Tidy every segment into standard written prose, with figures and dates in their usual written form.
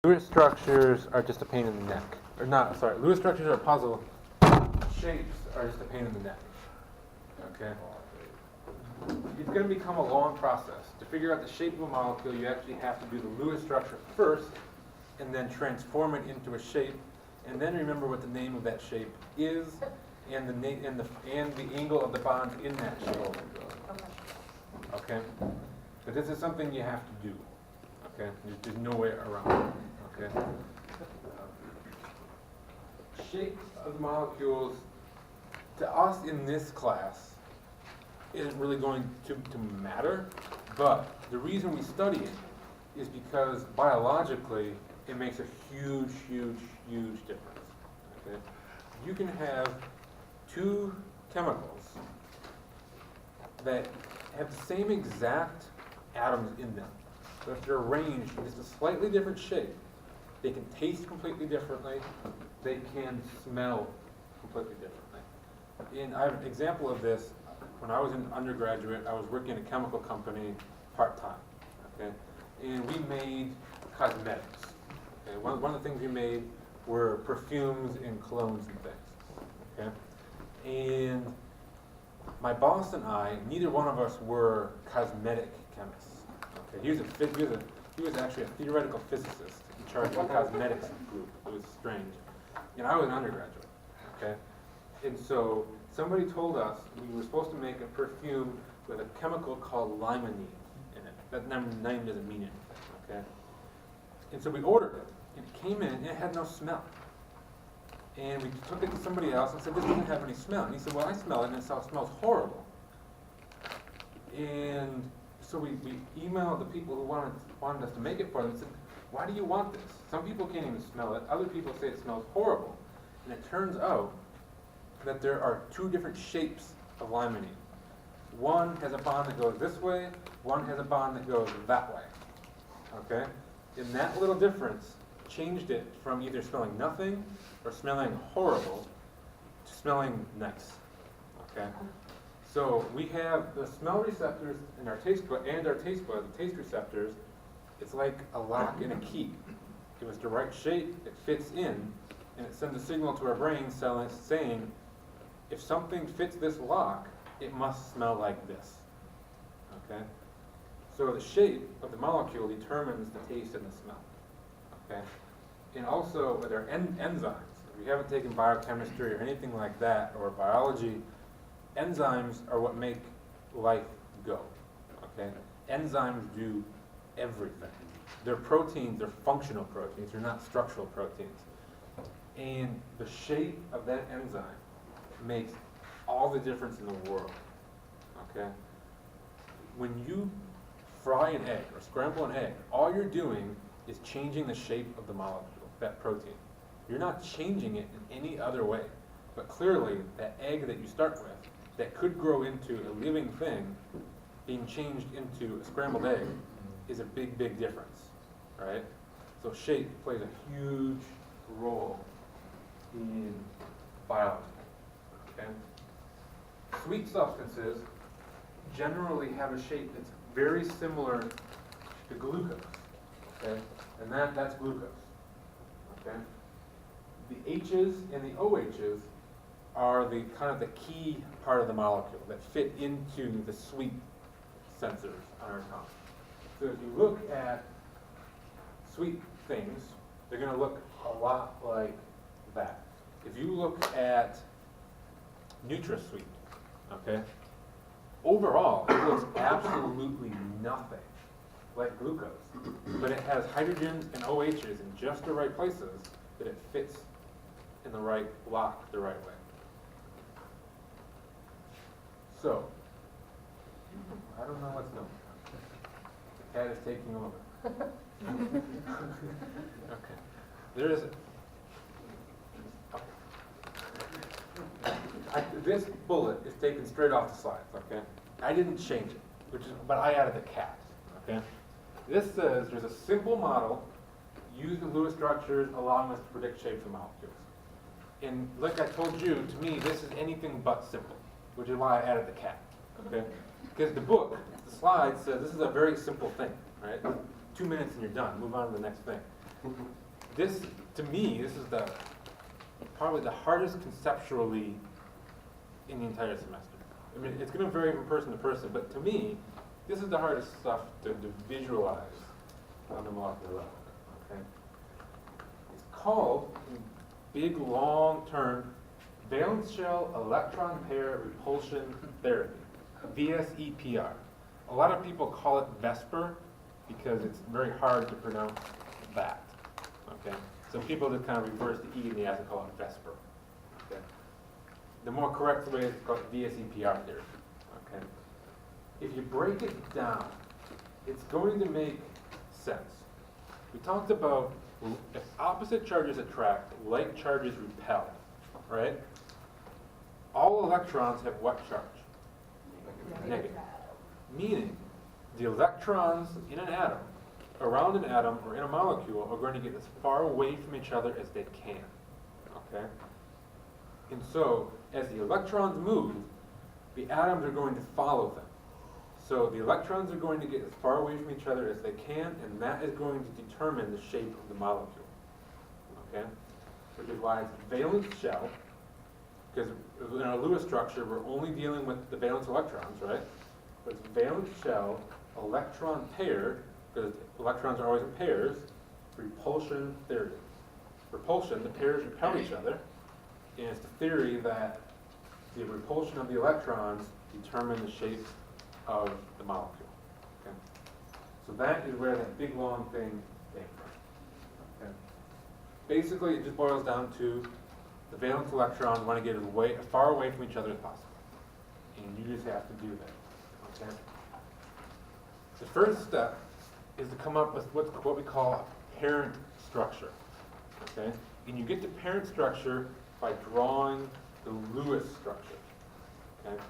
Lewis structures are just a pain in the neck. Or not, sorry, Lewis structures are a puzzle. Shapes are just a pain in the neck. Okay? It's going to become a long process. To figure out the shape of a molecule, you actually have to do the Lewis structure first, and then transform it into a shape, and then remember what the name of that shape is, and the angle of the bonds in that shape. Okay? But this is something you have to do. Okay? There's no way around it. Okay? Shape of molecules, to us in this class, isn't really going to matter, but the reason we study it is because biologically it makes a huge, huge, huge difference. Okay? You can have two chemicals that have the same exact atoms in them, but if they're arranged in just a slightly different shape, they can taste completely differently, they can smell completely differently. And I have an example of this. When I was an undergraduate, I was working in a chemical company part-time, okay? And we made cosmetics. Okay? One of the things we made were perfumes and colognes and things, okay? And my boss and I, neither one of us were cosmetic chemists. Okay? He was actually a theoretical physicist in charge of the cosmetics group. It was strange. And I was an undergraduate, okay? And so somebody told us we were supposed to make a perfume with a chemical called limonene in it. That name doesn't mean anything, okay? And so we ordered it, and it came in, and it had no smell. And we took it to somebody else and said, this doesn't have any smell. And he said, well, I smell it, and it smells horrible. And so we emailed the people who wanted us to make it for them and said, why do you want this? Some people can't even smell it. Other people say it smells horrible. And it turns out that there are two different shapes of limonene. One has a bond that goes this way, one has a bond that goes that way. Okay? And that little difference changed it from either smelling nothing or smelling horrible to smelling nice. Okay? So we have the smell receptors in our taste bud, the taste receptors. It's like a lock and a key. Give us the right shape, it fits in, and it sends a signal to our brain saying, if something fits this lock, it must smell like this. Okay? So the shape of the molecule determines the taste and the smell. Okay? And also with our enzymes, if you haven't taken biochemistry or anything like that, or biology, enzymes are what make life go. Okay? Enzymes do everything. They're proteins, they're functional proteins, they're not structural proteins. And the shape of that enzyme makes all the difference in the world. Okay? When you fry an egg or scramble an egg, all you're doing is changing the shape of the molecule, that protein. You're not changing it in any other way. But clearly, that egg that you start with, that could grow into a living thing, being changed into a scrambled egg, is a big, big difference. Right? So shape plays a huge role in biology. Okay? Sweet substances generally have a shape that's very similar to glucose. Okay? And that's glucose. Okay? The H's and the OH's are the kind of the key part of the molecule that fit into the sweet sensors on our tongue. So if you look at sweet things, they're going to look a lot like that. If you look at NutraSweet, okay, overall it looks absolutely nothing like glucose, but it has hydrogens and OHs in just the right places that it fits in the right lock the right way. So, I don't know what's known. The cat is taking over. Okay. There is this bullet is taken straight off the slides, okay? I didn't change it, but I added the cat, okay? This says there's a simple model used in Lewis structures allowing us to predict shapes of molecules. And like I told you, to me, this is anything but simple, which is why I added the cat, okay? Because the book, the slide says this is a very simple thing, right? 2 minutes and you're done, move on to the next thing. This, to me, this is probably the hardest conceptually in the entire semester. I mean, it's going to vary from person to person, but to me, this is the hardest stuff to visualize on the molecular level. Okay? It's called, in big, long term, valence shell electron pair repulsion therapy, VSEPR. A lot of people call it VESPR because it's very hard to pronounce that. Okay? So people just kind of reverse the E and the S and call it VESPR. Okay? The more correct way is called VSEPR therapy. Okay? If you break it down, it's going to make sense. We talked about if opposite charges attract, like charges repel, right? All electrons have what charge? Negative. Meaning, the electrons in an atom, around an atom, or in a molecule are going to get as far away from each other as they can. Okay? And so, as the electrons move, the atoms are going to follow them. So the electrons are going to get as far away from each other as they can, and that is going to determine the shape of the molecule. Okay? Which is why it's valence shell, because in our Lewis structure, we're only dealing with the valence electrons, right? But it's valence shell, electron pair, because electrons are always in pairs, repulsion theory. Repulsion, the pairs repel each other, and it's the theory that the repulsion of the electrons determine the shape of the molecule. Okay? So that is where that big long thing came from. Okay? Basically, it just boils down to the valence electrons want to get as far away from each other as possible. And you just have to do that. Okay? The first step is to come up with what we call a parent structure. Okay? And you get the parent structure by drawing the Lewis structure. Okay?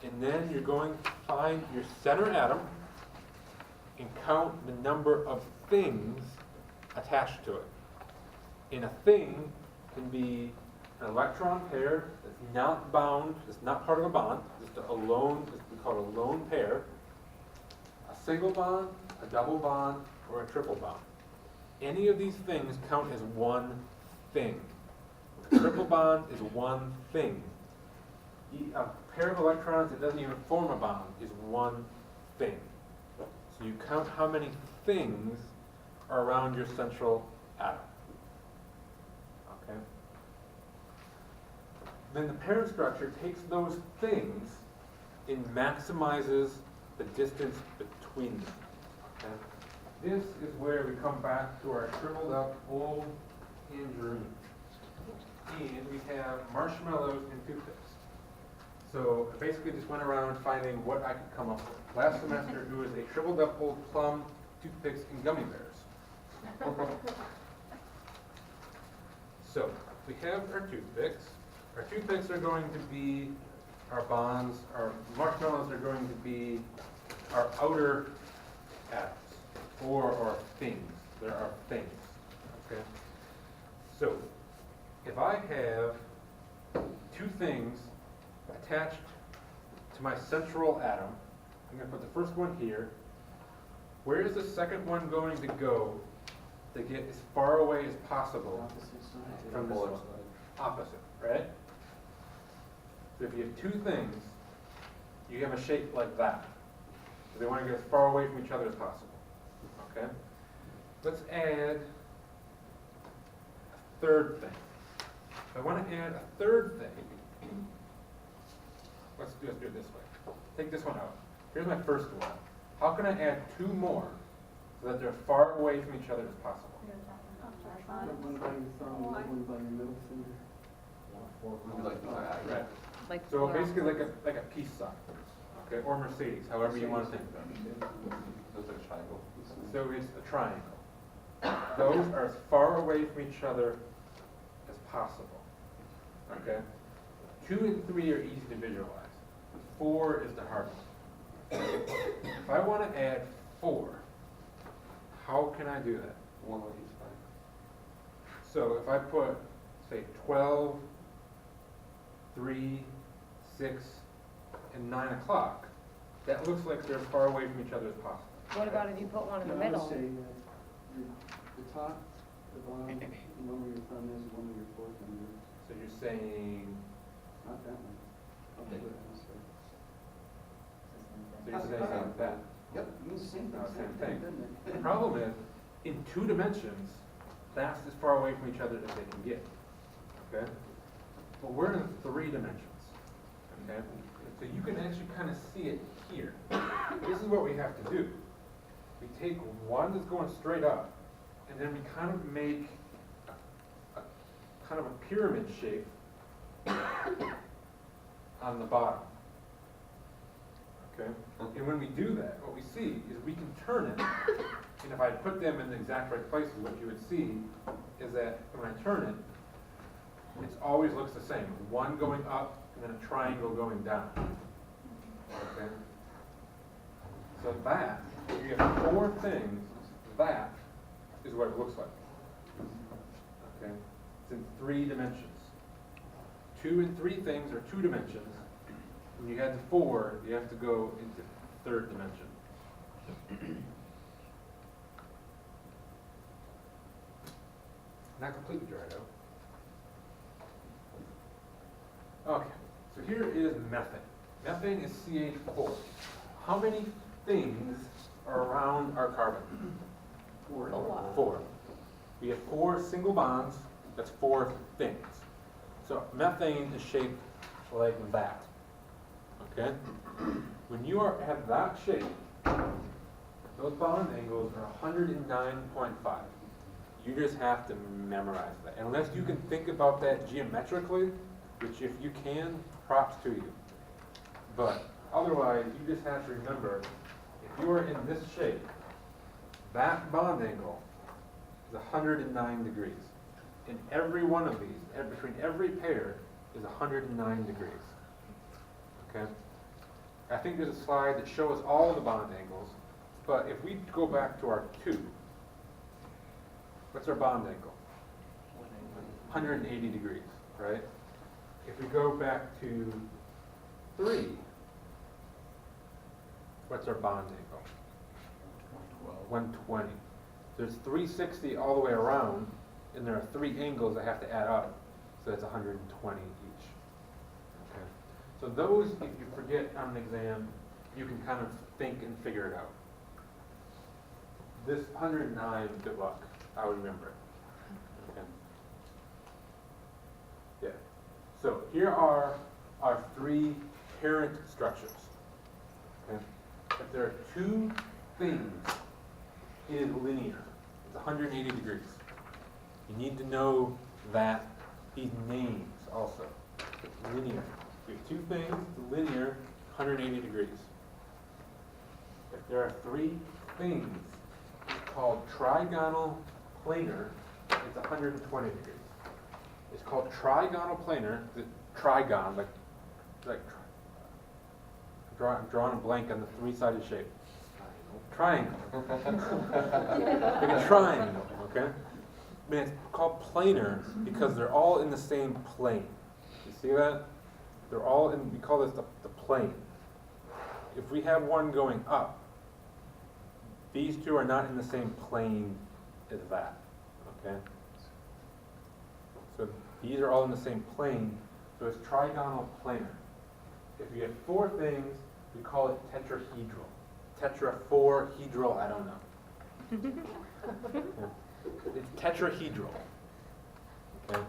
And then you're going to find your center atom and count the number of things attached to it. And a thing can be an electron pair that's not bound, it's not part of a bond, just a lone, we call it a lone pair, a single bond, a double bond, or a triple bond. Any of these things count as one thing. A triple bond is one thing. A pair of electrons that doesn't even form a bond is one thing. So you count how many things are around your central atom. Okay? Then the parent structure takes those things and maximizes the distance between them. Okay? This is where we come back to our shriveled up old tangerine. And we have marshmallows and toothpicks. So I basically just went around finding what I could come up with. Last semester it was a shriveled up old plum, toothpicks, and gummy bears. So we have our toothpicks. Our toothpicks are going to be our bonds. Our marshmallows are going to be our outer atoms, or things. There are things. Okay. So if I have two things attached to my central atom, I'm going to put the first one here. Where is the second one going to go to get as far away as possible from this one? Opposite, right? So if you have two things, you have a shape like that. So they want to get as far away from each other as possible. Okay? Let's add a third thing. If I want to add a third thing, let's do it this way. Take this one out. Here's my first one. How can I add two more so that they're far away from each other as possible? One by your thumb, one by your middle finger. Right. Like So basically like a peace sign, okay, or Mercedes, however you want to think of it. Looks like a triangle. So it's a triangle. Those are as far away from each other as possible. Okay? 2 and 3 are easy to visualize. 4 is the hard one. If I want to add 4, how can I do that? One on each side. So if I put, say, 12, 3, 6, and 9 o'clock, that looks like they're as far away from each other as possible. What about if you put one in the No, I would middle? say the top The bottom, one where your thumb is, one where your forefinger is. So you're saying, Not that one. I'll take it, I'm sorry. so you're saying that. Yep, it means the same thing. No, same thing. Doesn't it? The problem is, in 2 dimensions, that's as far away from each other as they can get, okay? But we're in 3 dimensions, okay? So you can actually kind of see it here. This is what we have to do. We take one that's going straight up, and then we kind of make a kind of a pyramid shape on the bottom. Okay? And when we do that, what we see is we can turn it, and if I put them in the exact right places, what you would see is that when I turn it, it always looks the same. One going up, and then a triangle going down. Okay? So that, if you have 4 things, that is what it looks like. Okay? It's in 3 dimensions. 2 and 3 things are 2 dimensions. When you add the 4, you have to go into 3rd dimension. Not completely dried out. Okay, so here is methane. Methane is CH4. How many things are around our carbon? 4. 4. We have 4 single bonds, that's 4 things. So methane is shaped like that. Okay? When you have that shape, those bond angles are 109.5. You just have to memorize that. Unless you can think about that geometrically, which if you can, props to you. But otherwise, you just have to remember, if you are in this shape, that bond angle is 109 degrees. And every one of these, between every pair, is 109 degrees. Okay? I think there's a slide that shows all the bond angles, but if we go back to our 2, what's our bond angle? 180 degrees, right? If we go back to 3, what's our bond angle? 120. So it's 360 all the way around, and there are 3 angles I have to add up, so that's 120 each. Okay. So those, if you forget on an exam, you can kind of think and figure it out. This 109, good luck. I would remember it. Okay. Yeah. So here are our 3 parent structures. Okay. If there are 2 things, it is linear. It's 180 degrees. You need to know that these names also. It's linear. We have 2 things, it's linear, 180 degrees. If there are 3 things, it's called trigonal planar, it's 120 degrees. It's called trigonal planar, the trigon, like I'm drawing a blank on the 3-sided shape. Triangle. Like a triangle, okay? I mean, it's called planar because they're all in the same plane. You see that? They're all in, we call this the plane. If we have one going up, these 2 are not in the same plane as that, okay? So these are all in the same plane, so it's trigonal planar. If you have 4 things, we call it tetrahedral. Tetrafourhedral, I don't know. Yeah. It's tetrahedral. Okay?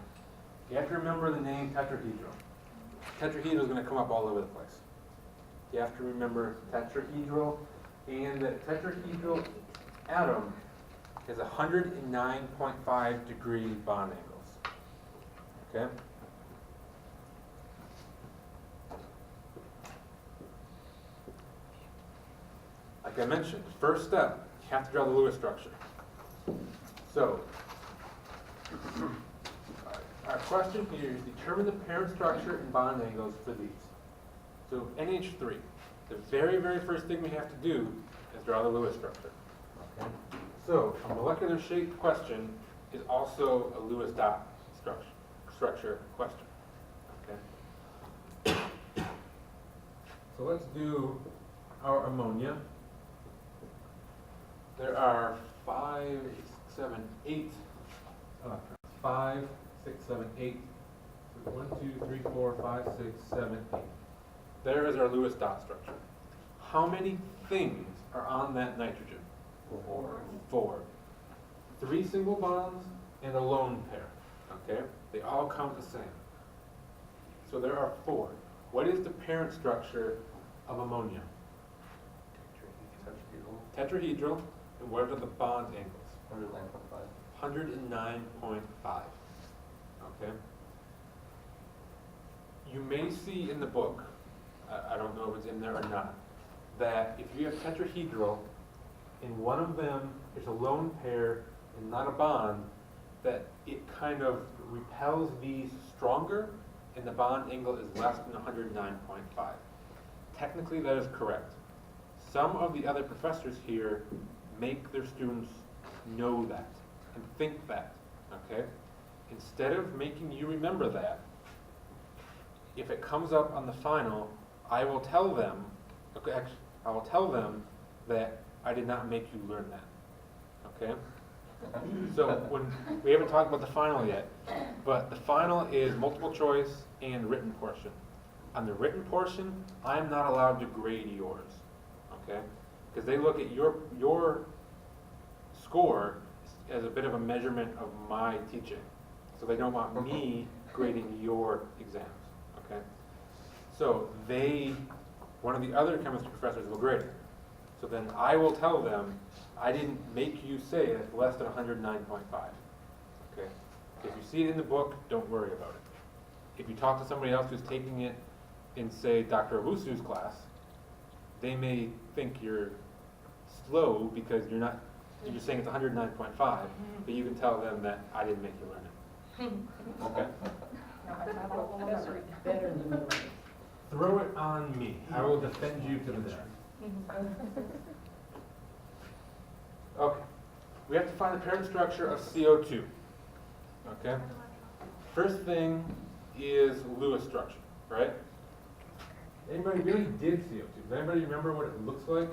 You have to remember the name tetrahedral. Tetrahedral is going to come up all over the place. You have to remember tetrahedral, and the tetrahedral atom is 109.5 degree bond angles. Okay? Like I mentioned, first step, you have to draw the Lewis structure. So, our question here is determine the parent structure and bond angles for these. So NH3, the very, very first thing we have to do is draw the Lewis structure. Okay? So a molecular shape question is also a Lewis dot structure question. Okay? So let's do our ammonia. There are 5, 7, 8 5, 6, 7, 8. So 1, 2, 3, 4, 5, 6, 7, 8. There is our Lewis dot structure. How many things are on that nitrogen? 4. 3 single bonds and a lone pair. Okay? They all count the same. So there are 4. What is the parent structure of ammonia? Tetrahedral. And what are the bond angles? 109.5. Okay? You may see in the book, I don't know if it's in there or not, that if you have tetrahedral, in one of them there's a lone pair and not a bond, that it kind of repels these stronger and the bond angle is less than 109.5. Technically that is correct. Some of the other professors here make their students know that and think that, okay? Instead of making you remember that, if it comes up on the final, I will tell them, okay, actually, I will tell them that I did not make you learn that, okay? So when we haven't talked about the final yet, but the final is multiple choice and written portion. On the written portion, I'm not allowed to grade yours, okay? Because they look at your score as a bit of a measurement of my teaching. So they don't want me grading your exams, okay? So one of the other chemistry professors will grade it. So then I will tell them, I didn't make you say it's less than 109.5, okay? If you see it in the book, don't worry about it. If you talk to somebody else who's taking it in, say, Dr. Owusu's class, they may think you're slow because you're saying it's 109.5, but you can tell them that I didn't make you learn it. Okay? Better than the rest. Throw it on me. I will defend you to the death. Okay. We have to find the parent structure of CO2. Okay? First thing is Lewis structure, right? Anybody really did CO2? Does anybody remember what it looks like?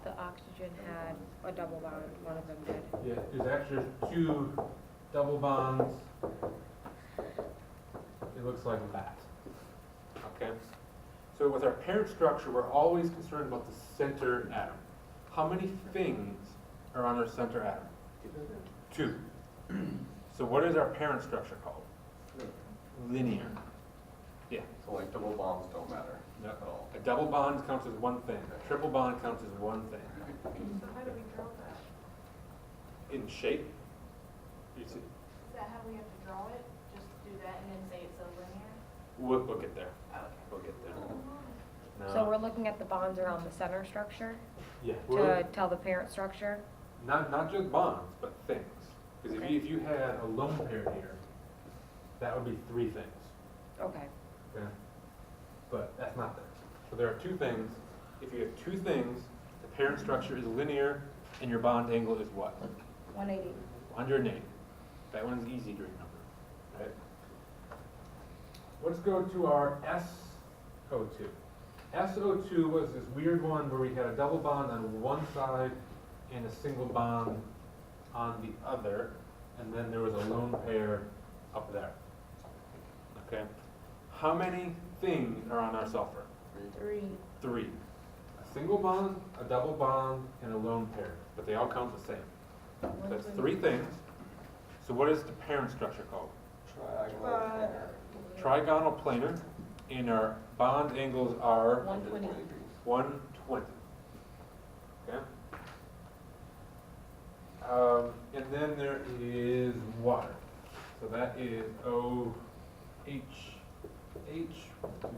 The oxygen had a double bond, one of them did. Yeah, there's actually 2 double bonds. It looks like that. Okay? So with our parent structure, we're always concerned about the center atom. How many things are on our center atom? 2. So what is our parent structure called? Linear. Yeah. So like double bonds don't matter Yep. at all. A double bond counts as one thing. A triple bond counts as one thing. So how do we draw that? In shape, you see, Is that how we have to draw it? Just do that and then say it's a linear? we'll get there. Oh, okay. We'll get there. So No. we're looking at the bonds around the center structure Yeah, to tell the parent structure? not just bonds, but things. Because Okay. if you had a lone pair here, that would be 3 things. Okay. Okay? But that's not there. So there are 2 things. If you have 2 things, the parent structure is linear and your bond angle is what? 180. 180. That one's easy to remember, right? Let's go to our SO2. SO2 was this weird one where we had a double bond on one side and a single bond on the other, and then there was a lone pair up there. Okay? How many things are on our sulfur? 3. 3. A single bond, a double bond, and a lone pair, but they all count the same. So that's 3 things. So what is the parent structure called? Trigonal planar, and our bond angles are 120. 120. Okay? And then there is water. So that is OH, 1, 2, 3,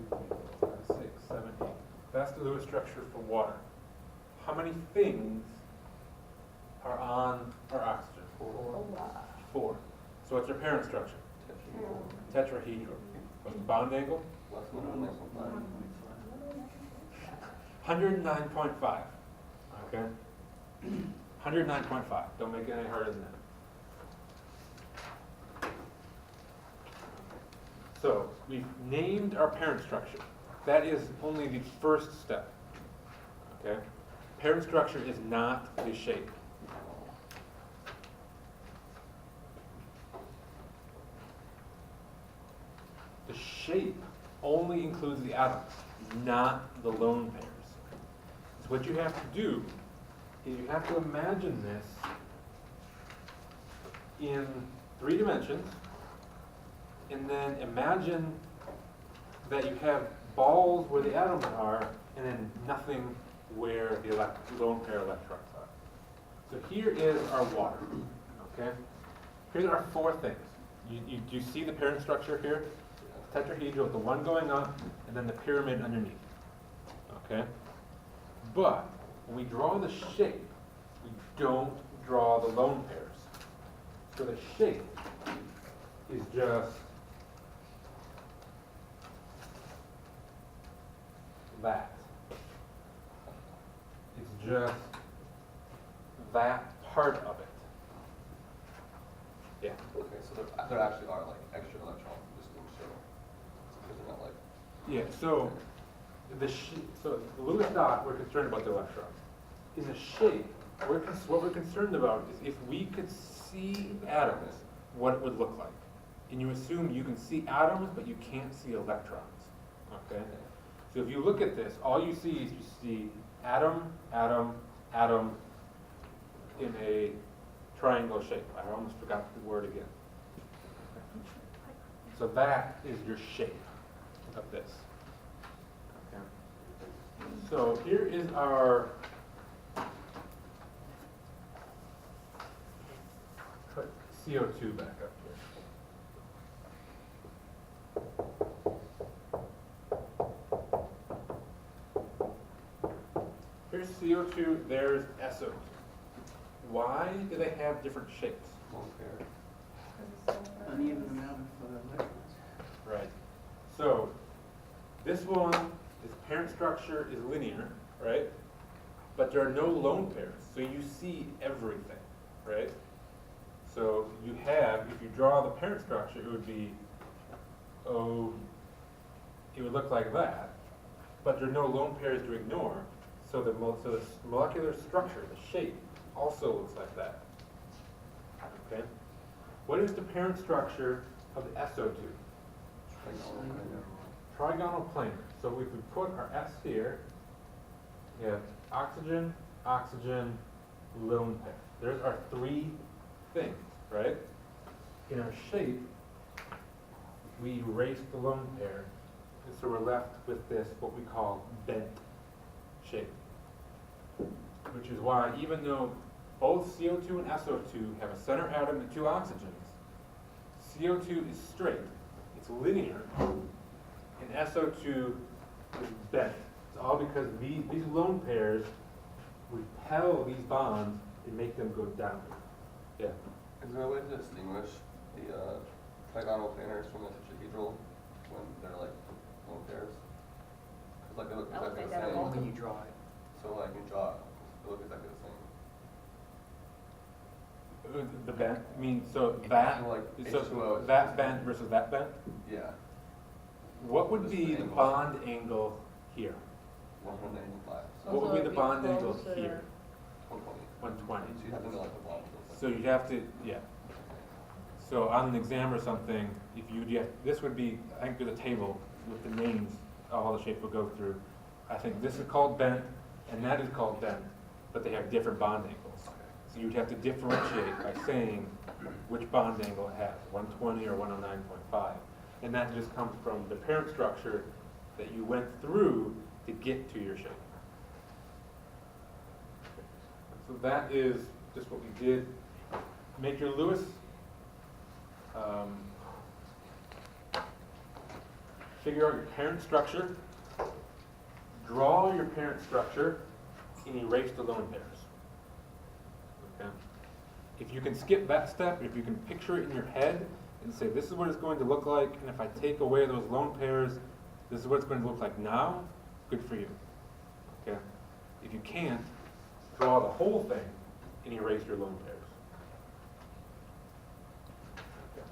4, 5, 6, 7, 8. That's the Lewis structure for water. How many things are on our oxygen? 4. So what's our parent structure? Tetrahedral. What's the bond angle? 109.5. Okay? 109.5. Don't make it any harder than that. So we've named our parent structure. That is only the first step. Okay? Parent structure is not the shape. the shape only includes the atoms, not the lone pairs. So what you have to do is you have to imagine this in 3 dimensions, and then imagine that you have balls where the atoms are, and then nothing where the lone pair electrons are. So here is our water, okay? Here's our 4 things. You see the parent structure here? Tetrahedral with the one going up, and then the pyramid underneath, okay? But when we draw the shape, we don't draw the lone pairs. So the shape is just that. It's just that part of it. Yeah. Okay, so there actually are like extra electrons, just didn't show. Because they're not like. Yeah, so so the Lewis dot, we're concerned about the electrons. In the shape, what we're concerned about is if we could see atoms, what it would look like. And you assume you can see atoms, but you can't see electrons. Okay? So if you look at this, all you see is you see atom, atom, atom in a triangle shape. I almost forgot the word again. So that is your shape of this. Okay. So here is our put CO2 back up here. Here's CO2, there's SO2. Why do they have different shapes? Lone pair. Uneven amount of electrons. Right. So this one, this parent structure is linear, right? But there are no lone pairs, so you see everything, right? So you have, if you draw the parent structure, it would be, it would look like that, but there are no lone pairs to ignore, so the molecular structure, the shape, also looks like that. Okay? What is the parent structure of the SO2? Trigonal planar. So if we put our S here, we have oxygen, oxygen, lone pair. There's our 3 things, right? In our shape, we erase the lone pair, and so we're left with this, what we call bent shape. Which is why even though both CO2 and SO2 have a center atom and 2 oxygens, CO2 is straight, it's linear, and SO2 is bent. It's all because these lone pairs repel these bonds and make them go down. Yeah. Is there a way to distinguish the trigonal planars from the tetrahedral when they're like lone pairs? Because like they look exactly the same. Only you draw it. So like you draw it, they look exactly the same. The bent, I mean, so that, Like so H2O. that bent versus that bent? Yeah. What would This be is the angle. bond angle here? 185. What would be the bond angle here? 120. 120. So you have to know like the bond. So you'd have to, yeah. So on an exam or something, if this would be, I think there's a table with the names, all the shapes we'll go through. I think this is called bent, and that is called bent, but they have different bond angles. So you'd have to differentiate by saying which bond angle it has, 120 or 109.5. And that just comes from the parent structure that you went through to get to your shape. So that is just what we did. Make your Lewis. Figure out your parent structure. Draw your parent structure and erase the lone pairs. Okay? If you can skip that step, if you can picture it in your head and say, this is what it's going to look like, and if I take away those lone pairs, this is what it's going to look like now, good for you. Okay? If you can't, draw the whole thing and erase your lone pairs. Okay.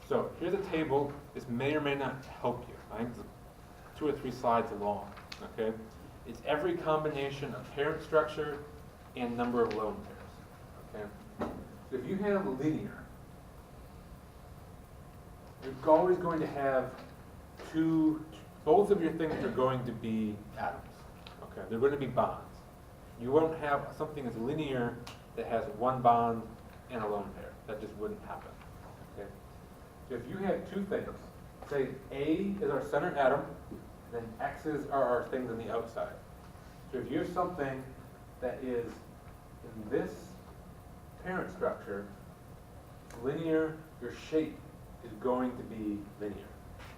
So here's a table. This may or may not help you. I think it's 2 or 3 slides long. Okay? It's every combination of parent structure and number of lone pairs. Okay? So if you have linear, you're always going to have both of your things are going to be atoms, okay? They're going to be bonds. You won't have something that's linear that has one bond and a lone pair. That just wouldn't happen, okay? If you have two things, say A is our center atom, then X's are our things on the outside. So if you have something that is in this parent structure, linear, your shape is going to be linear.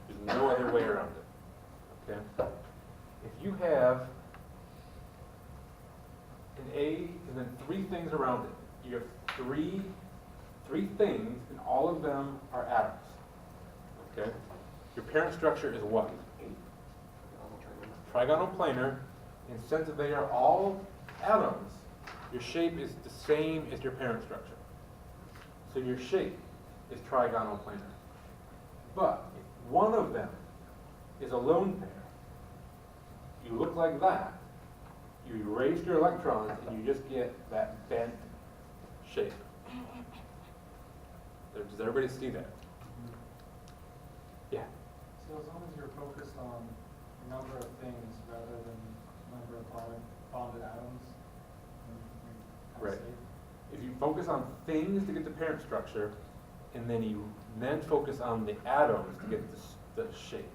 There's no other way around it, okay? If you have an A and then three things around it, you have three things and all of them are atoms, okay? Your parent structure is what? Trigonal planar, and since they are all atoms, your shape is the same as your parent structure. So your shape is trigonal planar. But if one of them is a lone pair, you look like that, you erase your electrons, and you just get that bent shape. Does everybody see that? Yeah. So as long as you're focused on number of things rather than number of bonded atoms, then you're Right. safe. If you focus on things to get the parent structure, and then you focus on the atoms to get the shape.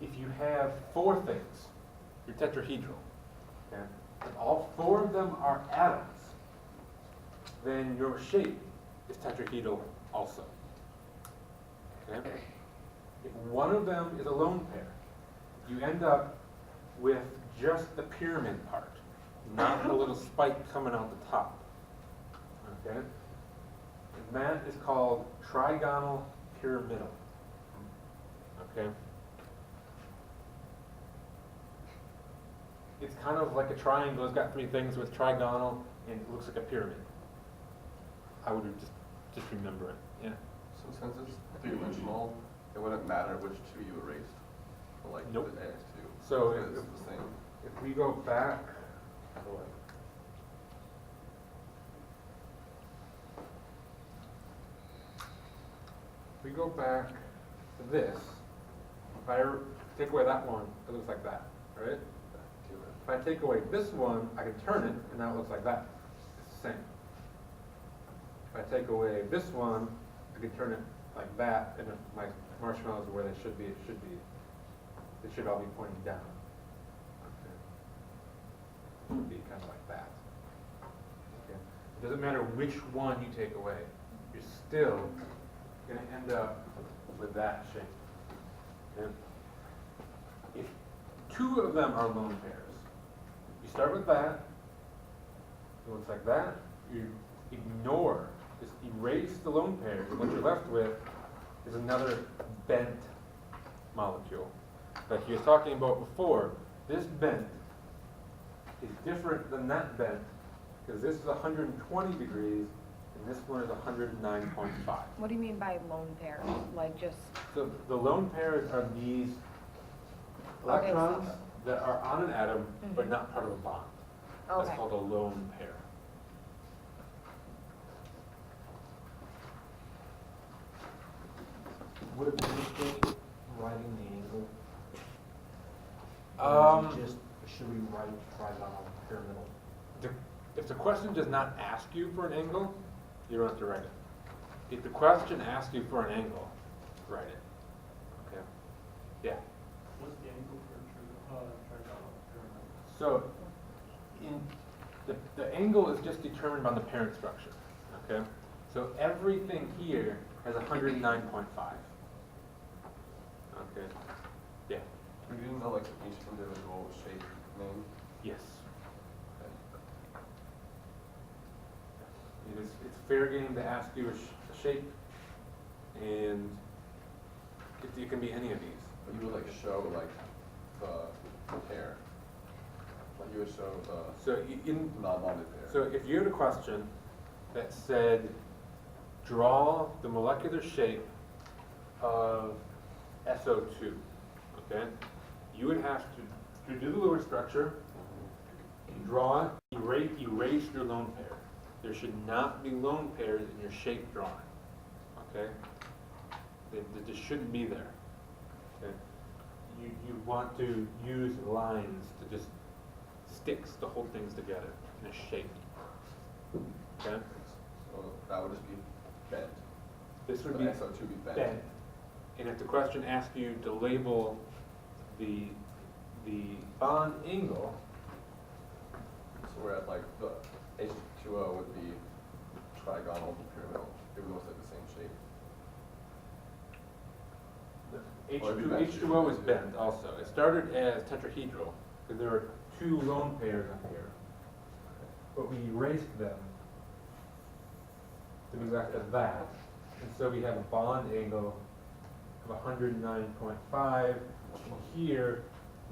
If you have four things, you're tetrahedral, okay? And all four of them are atoms, then your shape is tetrahedral also. Okay? If one of them is a lone pair, you end up with just the pyramid part, not the little spike coming out the top. Okay? And that is called trigonal pyramidal. Okay? It's kind of like a triangle. It's got three things, so it's trigonal, and it looks like a pyramid. I would just remember it. Yeah. So since it's three-dimensional, it wouldn't matter which two you erased, for like Nope. the next two. So It's if- the same. If we go back, if we go back to this, if I take away that one, it looks like that, right? If I take away this one, I can turn it, and now it looks like that. It's the same. If I take away this one, I can turn it like that, and if my marshmallows are where they should be, they should all be pointing down. Okay. It would be kind of like that. Okay. It doesn't matter which one you take away, you're still going to end up with that shape. Okay. If two of them are lone pairs, you start with that, it looks like that, you ignore, just erase the lone pairs, and what you're left with is another bent molecule. Like you were talking about before, this bent is different than that bent, because this is 120 degrees, and this one is 109.5. What do you mean by lone pair? Like just, So the lone pairs are these Okay, so- electrons that are on an atom, but Mhm. not part of a bond. That's okay. called a lone pair. Would it be a mistake writing the angle? Just, should we write trigonal pyramidal? If the question does not ask you for an angle, you don't have to write it. If the question asks you for an angle, write it. Okay? Yeah. What's the angle for trigonal pyramid? So, the angle is just determined by the parent structure. Okay? So everything here has 109.5. Okay? Yeah. Do you know like each individual shape name? Yes. It's fair game to ask you a shape, and it can be any of these. But you would like show like the pair. Like you would show the So in non-bonded pair. So if you had a question that said, draw the molecular shape of SO2, okay? You would have to do the Lewis structure, draw it, erase your lone pair. There should not be lone pairs in your shape drawing. okay? They just shouldn't be there, okay? You want to use lines to just sticks to hold things together in a shape, okay? So that would just be bent. This would So be XO2 be bent. bent, and if the question asks you to label the bond angle, So we're at like the H2O would be trigonal pyramidal. It would look like the same shape. Or it'd be bent. H2O is bent also. It started as tetrahedral, because there are two lone pairs on here. But we erased them to be left as that. And so we have a bond angle of 109.5. And here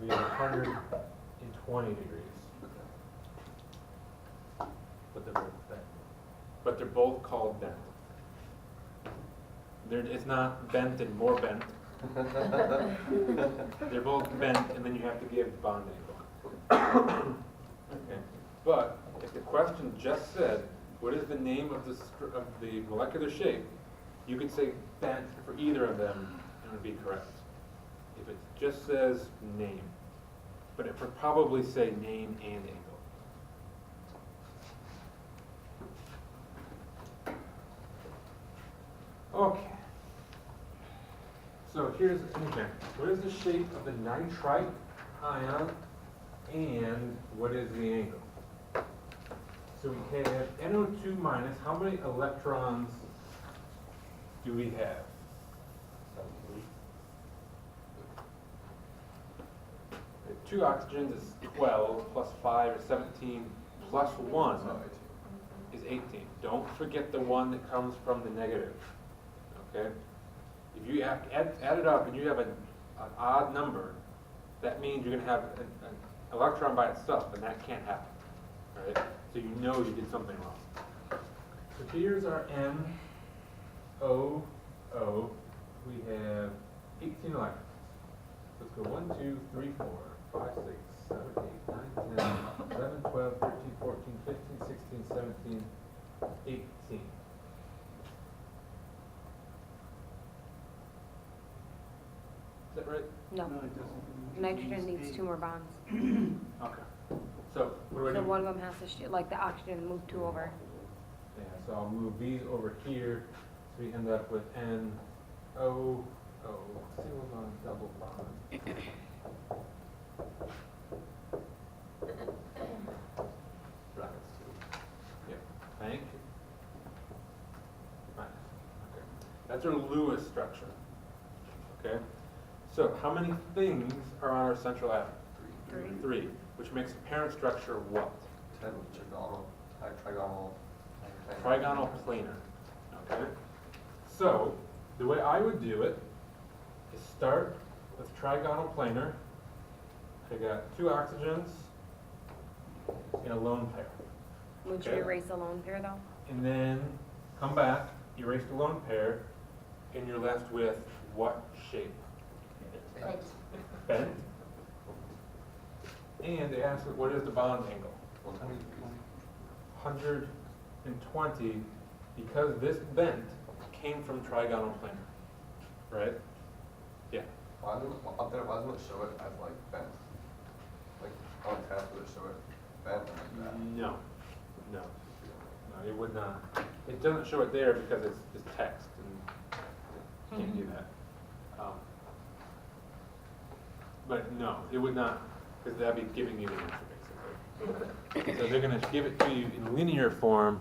we have 120 degrees. But they're both bent. But they're both called bent. It's not bent and more bent. They're both bent, and then you have to give bond angle. Okay. But if the question just said, what is the name of the molecular shape, you could say bent for either of them, and it would be correct. If it just says name, but it would probably say name and angle. Okay. So here's an example. What is the shape of the nitrite ion and what is the angle? So we have NO2 minus. How many electrons do we have? 2 oxygens is 12, plus 5 is 17, plus 1 is 18. Don't forget the 1 that comes from the negative, okay? If you add it up and you have an odd number, that means you're going to have an electron by itself, and that can't happen, right? So you know you did something wrong. So here's our NOO. We have 18 electrons. Let's go 1, 2, 3, 4, 5, 6, 7, 8, 9, 10, 11, 12, 13, 14, 15, 16, 17, 18. Is that right? No, No, it doesn't. nitrogen needs 2 more bonds. Okay. So what do I So do? one of them has to, like the oxygen, move 2 over. Yeah, so I'll move these over here, so we end up with NOO, single bond, double bond. Brackets too. Yeah, thank you. Minus, okay. That's our Lewis structure, okay? So how many things are on our central atom? 3, which makes the parent structure what? Trigonal planar, okay? So, the way I would do it is start with trigonal planar. I got 2 oxygens in a lone pair. Would you Okay. erase the lone pair though? And then come back, erase the lone pair, and you're left with what shape? Bent. And they ask what is the bond angle? 120, because this bent came from trigonal planar, right? Yeah. Why doesn't it show it as like bent? Like on test, would it show it bent and like that? No, no, it would not. It doesn't show it there because it's text and it can't do that. But no, it would not, because that'd be giving you the answer basically. So they're going to give it to you in linear form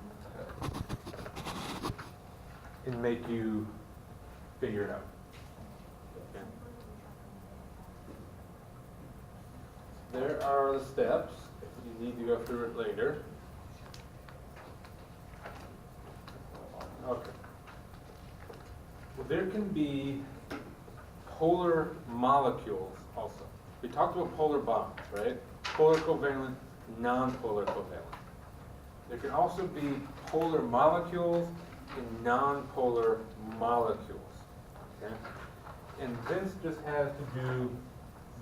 and make you figure it out. Okay. There are the steps if you need to go through it later. Okay. Well, there can be polar molecules also. We talked about polar bonds, right? Polar covalent, non-polar covalent. There can also be polar molecules and non-polar molecules, okay? And this just has to do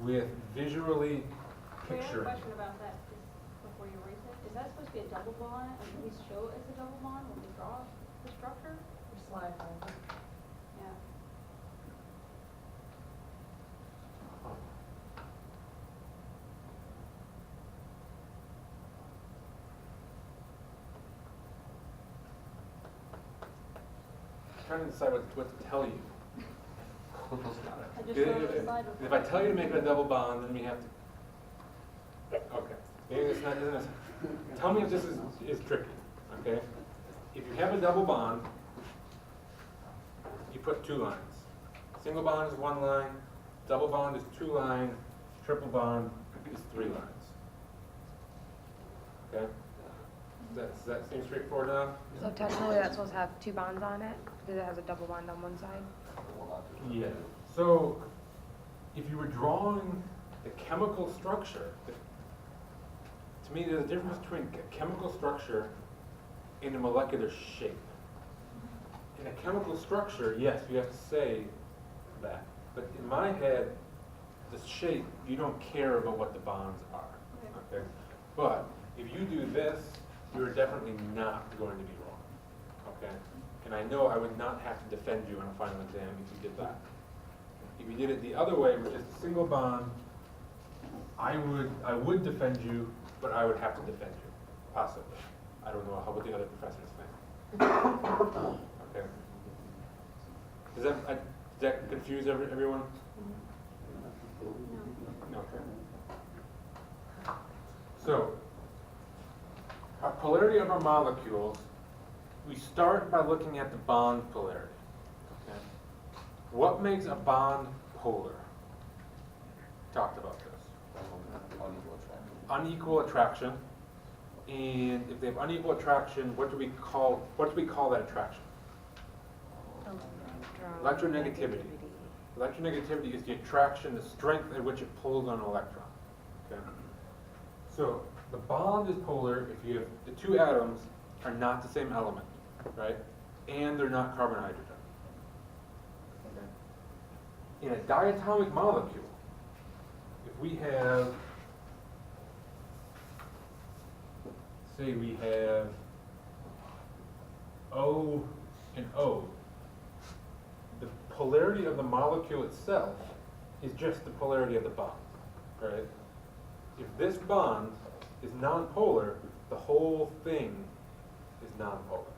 with visually Wait, I have a picturing. question about that, just before you erase it. Is that supposed to be a double bond? Like, can we show it as a double bond when we draw the structure? Or slide over. trying to decide what to tell you. I just If, want to decide. if I tell you to make it a double bond, then we have to. Okay. Maybe it's not. Isn't it? Tell me if this is tricky. Okay. If you have a double bond, you put 2 lines. Single bond is 1 line. Double bond is 2 lines. Triple bond is 3 lines. Okay. Does that seem straightforward enough? So technically that's supposed to have 2 bonds on it, because it has a double bond on one side? Yeah. So, if you were drawing the chemical structure, to me there's a difference between a chemical structure and a molecular shape. In a chemical structure, yes, you have to say that. But in my head, the shape, you don't care about what the bonds are. Okay? But if you do this, you're definitely not going to be wrong. Okay? And I know I would not have to defend you on a final exam if you did that. If you did it the other way, with just a single bond, I would defend you, but I would have to defend you, possibly. I don't know what the other professors think. Okay. Does that confuse everyone? Okay. So, our polarity of our molecules, we start by looking at the bond polarity. Okay? What makes a bond polar? Talked about this. Unequal attraction. And if they have unequal attraction, what do we call that attraction? Electronegativity. Electronegativity is the attraction, the strength at which it pulls on an electron. Okay? So the bond is polar if you have the 2 atoms are not the same element, right? And they're not carbon hydrogen. Okay? In a diatomic molecule, if we have, say we have O and O, the polarity of the molecule itself is just the polarity of the bond, right? If this bond is nonpolar, the whole thing is nonpolar.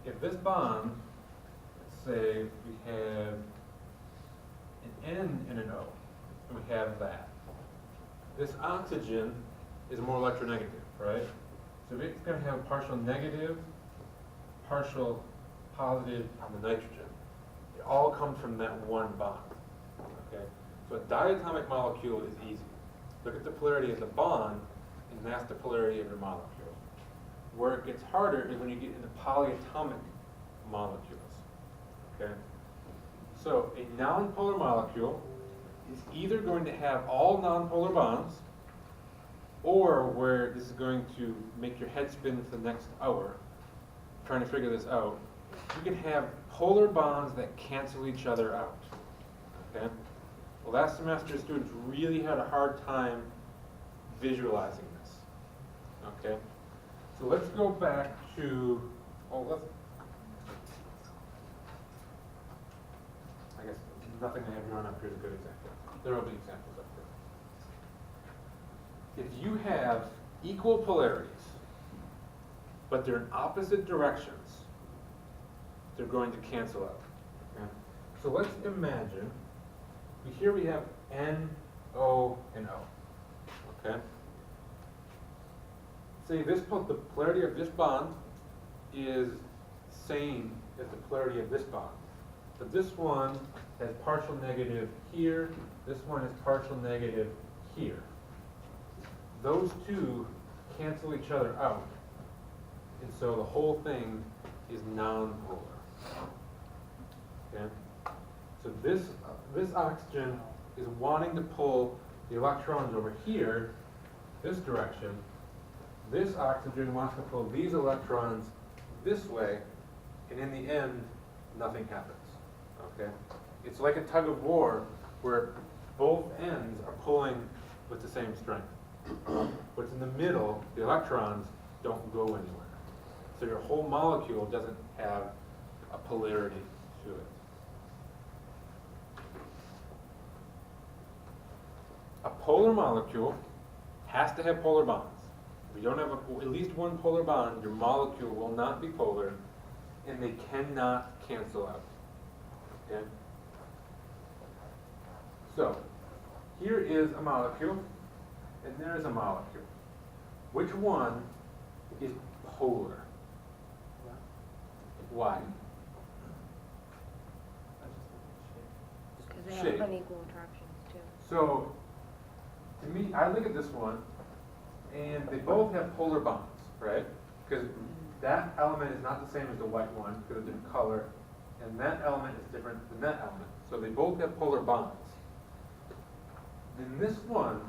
If this bond, let's say we have an N and an O, and we have that. This oxygen is more electronegative, right? So it's going to have partial negative, partial positive on the nitrogen. It all comes from that one bond. Okay? So a diatomic molecule is easy. Look at the polarity of the bond, and that's the polarity of your molecule. Where it gets harder is when you get into polyatomic molecules. Okay? So a nonpolar molecule is either going to have all nonpolar bonds, or where this is going to make your head spin for the next hour, trying to figure this out, you can have polar bonds that cancel each other out. Okay? Well, last semester students really had a hard time visualizing this. Okay? So let's go back to, I guess nothing I have drawn up here is a good example. There will be examples up there. If you have equal polarities, but they're in opposite directions, they're going to cancel out. Okay? So let's imagine, here we have N, O, and O. Okay? Say the polarity of this bond is same as the polarity of this bond. But this one has partial negative here, this one has partial negative here. Those two cancel each other out, and so the whole thing is nonpolar. Okay? So this oxygen is wanting to pull the electrons over here, this direction. This oxygen wants to pull these electrons this way, and in the end, nothing happens. Okay? It's like a tug of war where both ends are pulling with the same strength. What's in the middle, the electrons, don't go anywhere. So your whole molecule doesn't have a polarity to it. A polar molecule has to have polar bonds. If you don't have at least one polar bond, your molecule will not be polar, and they cannot cancel out, okay? So, here is a molecule, and there is a molecule. Which one is polar? Why? Because they Shape. have unequal attractions too. So, to me, I look at this one, and they both have polar bonds, right? Because that element is not the same as the white one, because of different color, and that element is different than that element. So they both have polar bonds. In this one,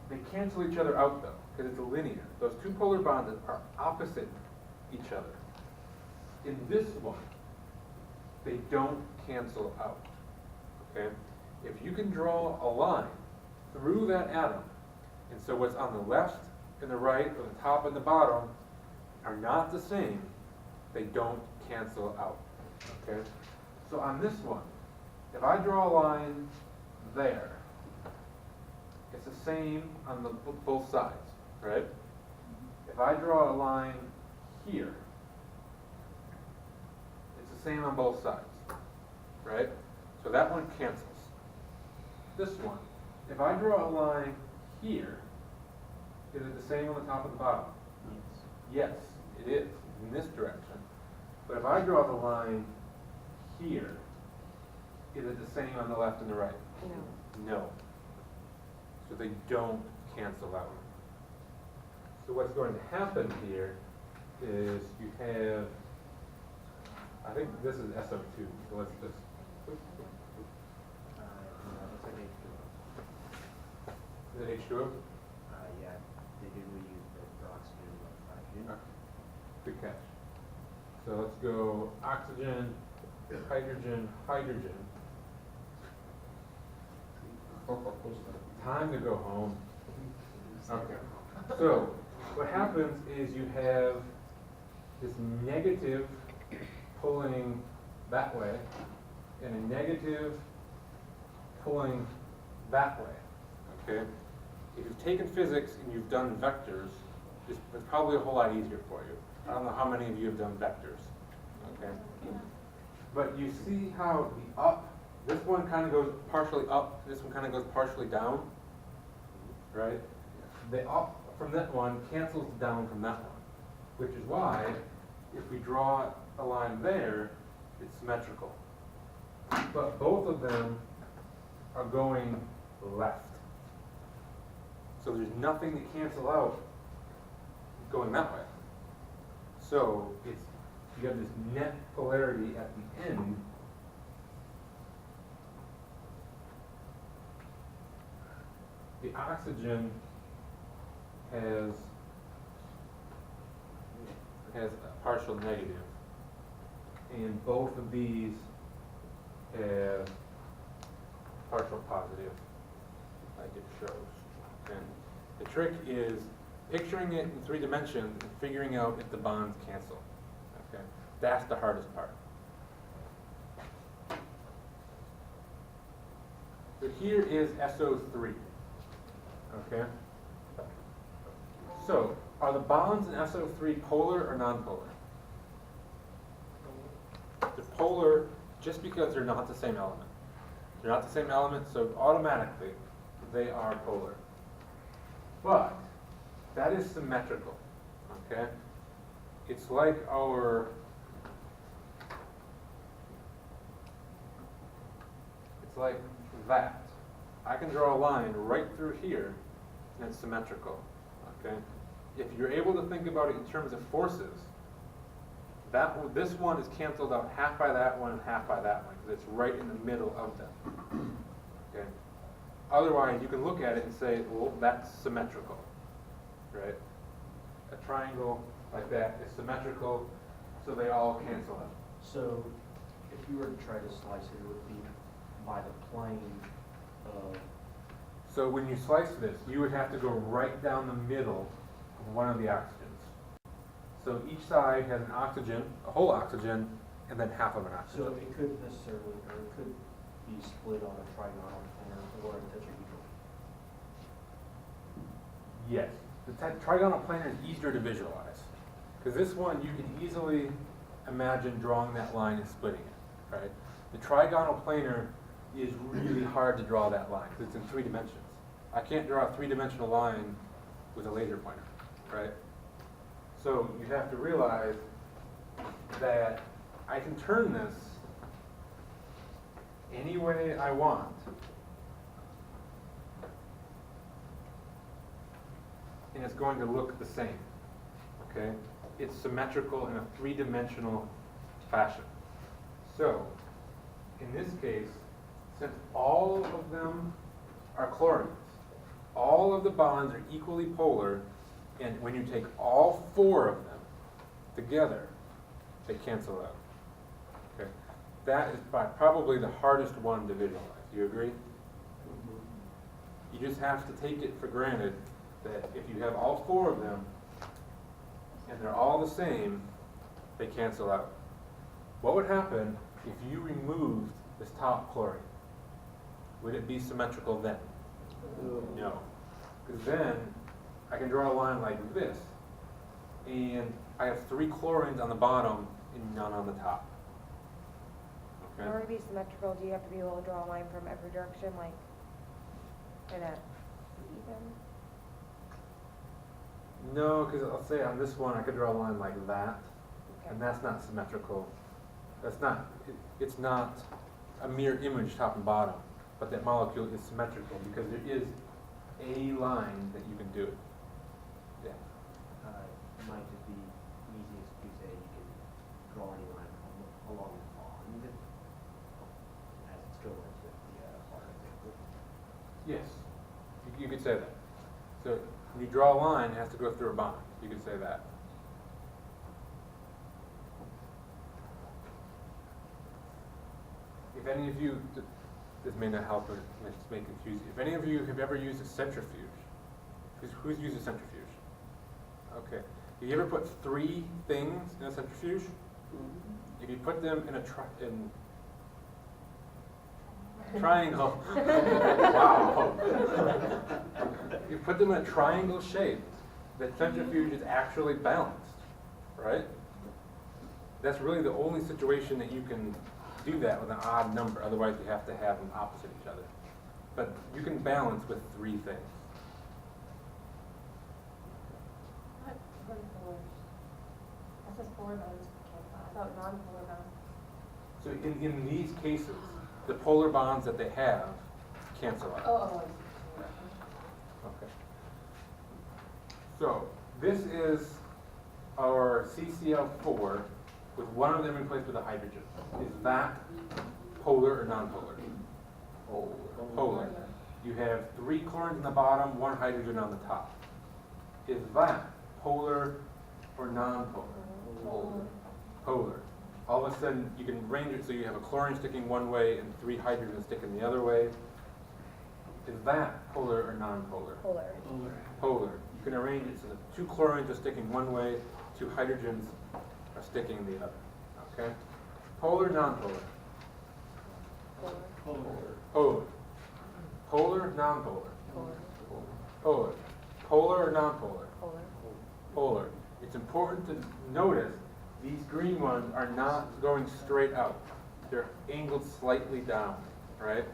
they cancel each other out though, because it's a linear. Those two polar bonds are opposite each other. In this one, they don't cancel out, okay? If you can draw a line through that atom, and so what's on the left and the right, or the top and the bottom, are not the same, they don't cancel out, okay? So on this one, if I draw a line there, it's the same on the both sides, right? If I draw a line here, it's the same on both sides, right? So that one cancels. This one, if I draw a line here, is it the same on the top and the bottom? Yes, it is, in this direction. But if I draw the line here, is it the same on the left and the right? No. No. So they don't cancel out. So what's going to happen here is you have, I think this is SO2, so let's just, is it H2O? Yeah, they did reuse the oxygen hydrogen. Good catch. So let's go oxygen, hydrogen, hydrogen. Time to go home. Okay. So what happens is you have this negative pulling that way and a negative pulling that way. Okay? If you've taken physics and you've done vectors, it's probably a whole lot easier for you. I don't know how many of you have done vectors. Okay? But you see how the up, this one kind of goes partially up, this one kind of goes partially down, right? The up from that one cancels down from that one, which is why if we draw a line there, it's symmetrical. But both of them are going left. So there's nothing to cancel out going that way. So it's, you have this net polarity at the end. The oxygen has a partial negative, and both of these have partial positive, like it shows. And the trick is picturing it in 3 dimensions and figuring out if the bonds cancel. Okay, that's the hardest part. So here is SO3. Okay. So are the bonds in SO3 polar or nonpolar? They're polar just because they're not the same element. They're not the same element, so automatically they are polar. But that is symmetrical, okay? It's like it's like that. I can draw a line right through here, and it's symmetrical, okay? If you're able to think about it in terms of forces, this one is canceled out half by that one and half by that one, because it's right in the middle of them, okay? Otherwise, you can look at it and say, well, that's symmetrical, right? A triangle like that is symmetrical, so they all cancel out. So if you were to try to slice it, it would be by the plane of, So when you slice this, you would have to go right down the middle of one of the oxygens. So each side has an oxygen, a whole oxygen, and then half of an oxygen. so it could necessarily, or it could be split on a trigonal planar or a tetrahedral. Yes, the trigonal planar is easier to visualize. Because this one, you can easily imagine drawing that line and splitting it, right? The trigonal planar is really hard to draw that line because it's in 3 dimensions. I can't draw a 3-dimensional line with a laser pointer, right? So you have to realize that I can turn this any way I want. And it's going to look the same, okay? It's symmetrical in a 3-dimensional fashion. So, in this case, since all of them are chlorines, all of the bonds are equally polar, and when you take all 4 of them together, they cancel out. Okay? That is probably the hardest one to visualize. Do you agree? You just have to take it for granted that if you have all 4 of them, and they're all the same, they cancel out. What would happen if you removed this top chlorine? Would it be symmetrical then? No. Because then I can draw a line like this, and I have 3 chlorines on the bottom and none on the top. In Okay? order to be symmetrical, do you have to be able to draw a line from every direction, like, in a even? No, because I'll say on this one I could draw a line like that, Okay. and that's not symmetrical. That's not, it's not a mirror image top and bottom, but that molecule is symmetrical because there is a line that you can do it. Yeah. It might just be easiest to say you can draw any line along the bond as it's going with the bar example. Yes, you could say that. So when you draw a line, it has to go through a bond. You could say that. If any of you, this may not help, or this may confuse you. If any of you have ever used a centrifuge, who's used a centrifuge? Okay. Have you ever put 3 things in a centrifuge? If you put them in a triangle, wow. You put them in a triangle shape, the centrifuge is actually balanced, right? That's really the only situation that you can do that with an odd number, otherwise you have to have them opposite each other. But you can balance with 3 things. That says polar bonds, I thought non-polar bonds. So in these cases, the polar bonds that they have cancel out. Oh, Okay. So this is our CCl4 with one of them replaced with a hydrogen. Is that polar or non-polar? Polar. You have 3 chlorines in the bottom, 1 hydrogen on the top. Is that polar or non-polar? Polar. All of a sudden, you can arrange it so you have a chlorine sticking one way and 3 hydrogens sticking the other way. Is that polar or non-polar? Polar. Polar. You can arrange it so that 2 chlorines are sticking one way, 2 hydrogens are sticking the other. Okay? Polar, non-polar? Polar. Polar. Polar, non-polar? Polar. Polar. Polar or non-polar? Polar. Polar. It's important to notice these green ones are not going straight out. They're angled slightly down, right?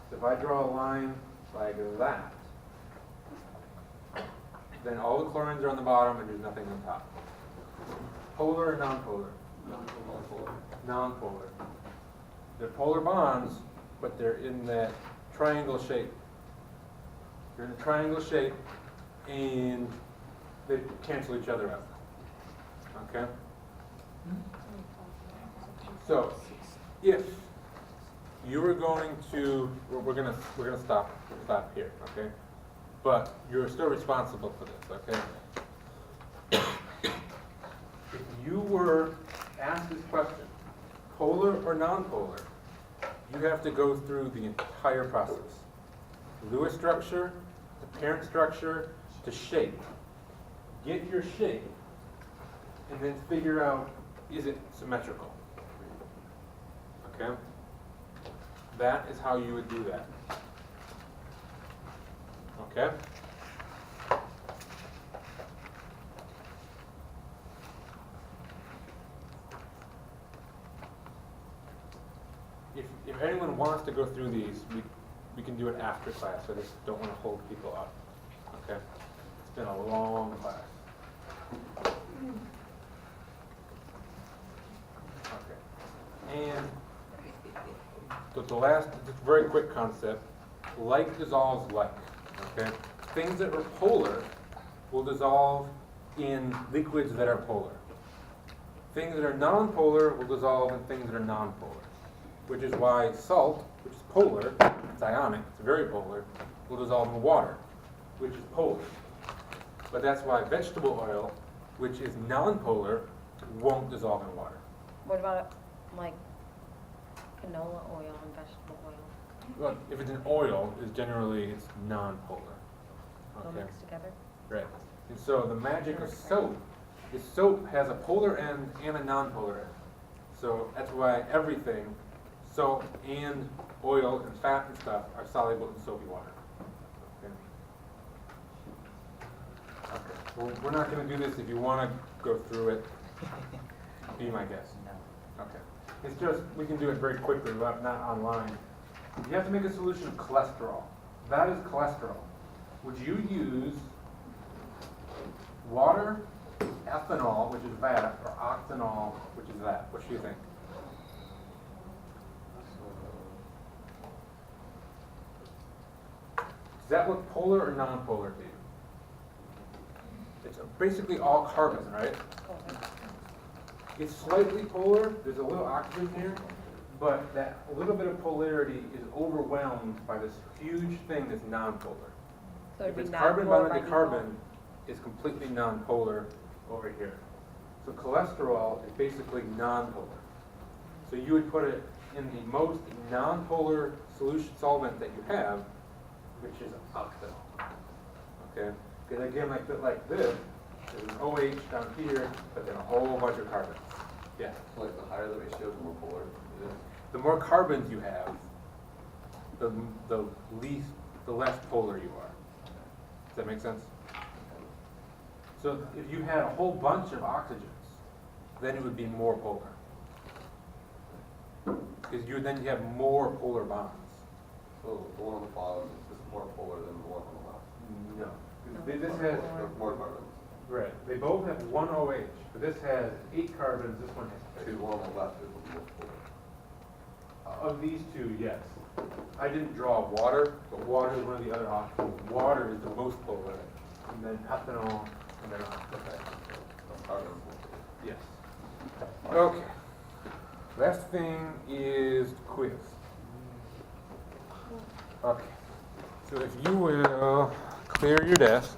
So if I draw a line like that, then all the chlorines are on the bottom and there's nothing on top. Polar or non-polar? Non-polar. Non-polar. They're polar bonds, but they're in that triangle shape. They're in a triangle shape and they cancel each other out. Okay? So, if you were going to, we're gonna stop here, okay? But you're still responsible for this, okay? If you were asked this question, polar or non-polar, you have to go through the entire process. Lewis structure, to parent structure, to shape. Get your shape, and then figure out, is it symmetrical? Okay? That is how you would do that. Okay? if anyone wants to go through these, we can do it after class. I just don't want to hold people up. Okay? It's been a long class. Okay. And the last, just very quick concept, like dissolves like. Okay? Things that are polar will dissolve in liquids that are polar. Things that are non-polar will dissolve in things that are non-polar. Which is why salt, which is polar, it's ionic, it's very polar, will dissolve in water, which is polar. But that's why vegetable oil, which is non-polar, won't dissolve in water. What about like canola oil and vegetable oil? Well, if it's an oil, it's non-polar. They'll Okay. mix together? Right. And so the magic of soap is soap has a polar end and a non-polar end. So that's why everything, soap and oil and fat and stuff, are soluble in soapy water. Okay. Okay. Well, we're not going to do this. If you want to go through it, be my guest. Okay. It's just, we can do it very quickly, but not online. You have to make a solution of cholesterol. That is cholesterol. Would you use water, ethanol, which is that, or octanol, which is that? What do you think? Does that look polar or non-polar to you? It's basically all carbon, right? It's slightly polar. There's a little oxygen here, but that little bit of polarity is overwhelmed by this huge thing that's non-polar. So it'd If be it's carbon non-polar bonded to by carbon, it's completely non-polar over here. So cholesterol is basically non-polar. So you would put it in the most non-polar solution solvent that you have, which is octanol. Okay? Because again, like this, there's an OH down here, but then a whole bunch of carbons. Yeah. So like the higher the ratio, the more polar it is. The more carbons you have, the less polar you are. Does that make sense? So if you had a whole bunch of oxygens, then it would be more polar. Because then you have more polar bonds. So the one on the bottom is just more polar than the one on the left. No. 'Cause this has, There's more carbons. right, they both have one OH, but this has 8 carbons, this one has The 2. one on the left is more polar. Of these two, yes. I didn't draw water, but water is one of the other options. Water is the most polar, and then ethanol, and then oxygen. So carbons. Yes. Okay. Last thing is quiz. Okay. So if you will clear your desk.